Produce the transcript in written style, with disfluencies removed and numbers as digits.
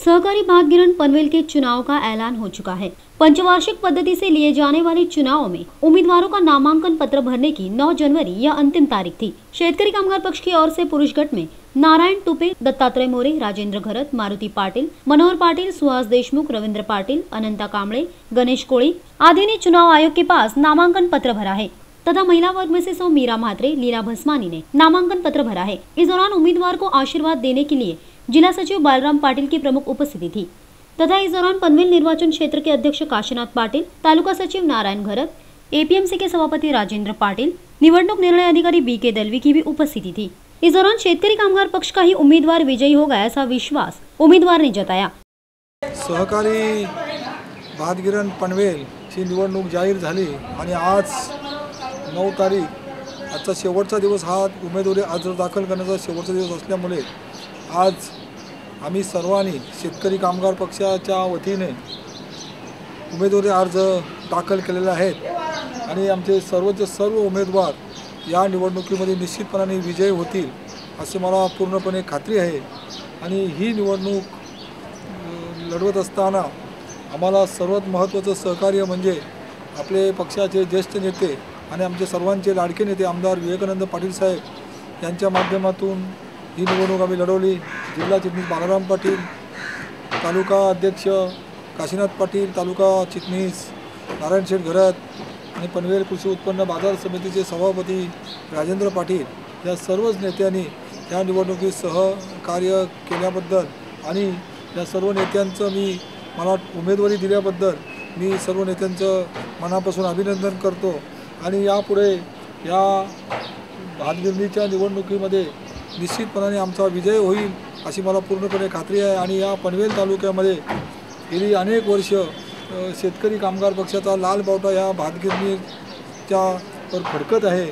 सहकारी भात गिरण पनवेल के चुनाव का ऐलान हो चुका है। पंचवार्षिक पद्धति से लिए जाने वाले चुनाव में उम्मीदवारों का नामांकन पत्र भरने की 9 जनवरी या अंतिम तारीख थी। शेतकरी कामगार पक्ष की ओर से पुरुष गट में नारायण टुपे, दत्तात्रय मोरे, राजेंद्र घरत, मारुति पाटिल, मनोहर पाटिल, सुहास देशमुख, रविंद्र पाटिल, अनंता कांबळे, गणेश कोळी आदि ने चुनाव आयोग के पास नामांकन पत्र भरा है तथा महिला वर्ग में से सौ मीरा म्हात्रे, लीला भस्मानी ने नामांकन पत्र भरा है। इस दौरान उम्मीदवार को आशीर्वाद देने के लिए जिला सचिव बालराम पाटिल की प्रमुख उपस्थिति थी तथा इस दौरान पनवेल निर्वाचन क्षेत्र के अध्यक्ष काशीनाथ पाटिल, तालुका सचिव नारायण घरत, एपीएमसी के सभापति राजेंद्र पाटिल, निवडणूक निर्णय अधिकारी बीके दलवी की भी उपस्थिति थी। इस दौरान शेतकरी कामगार पक्ष का ही उम्मीदवार विजयी होगा ऐसा विश्वास उम्मीदवार ने जताया। सहकारी भात गिरण पनवेल ची निवडणूक जाहीर झाली आणि आज 9 तारीख आजचा शेवटचा दिवस, हा उमेदवारी अर्ज दाखल करण्याचा शेवटचा दिवस असल्यामुळे आज आम्ही सर्वांनी शेतकरी कामगार पक्षाच्या वतीने उमेदवारी अर्ज दाखल केलेले आहेत आणि आमचे सर्व उमेदवार या निवडणुकीमध्ये निश्चितपणाने विजयी होतील असे मला पूर्णपणे खात्री आहे। आणि ही निवडणूक लढवत असताना आम्हाला सर्वात महत्त्वाचं सहकार्य म्हणजे आपले पक्षाचे ज्येष्ठ नेते आणि आमचे सर्वांचे लाडके नेते आमदार विवेकानंद पाटील साहेब यांच्या माध्यमातून ही निवडणूक आम्ही लढवली। जिल्हा चिटणीस बालराम पाटील, तालुका अध्यक्ष काशीनाथ पाटील, तालुका चिटणीस नारायण शेठ घरत आणि पनवेल कृषी उत्पन्न बाजार समितीचे सभापती राजेंद्र पाटील या सर्वच नेत्यांनी या निवडणुकीत सहकार्य केल्याबद्दल आणि या सर्व नेत्यांचं मला उमेदवारी दिल्याबद्दल मी सर्व नेत्यांचं मनापासून अभिनंदन करतो। आणि यापुढे या भातगिरणीच्या निवडणुकीमध्ये निश्चितपणाने आमचा विजय होईल अशी मला पूर्णपणे खात्री आहे। आणि या पनवेल तालुक्यामध्ये गेली अनेक वर्ष शेतकरी कामगार पक्षाचा लाल बावटा या भातगिरणीच्या वर फडकत आहे।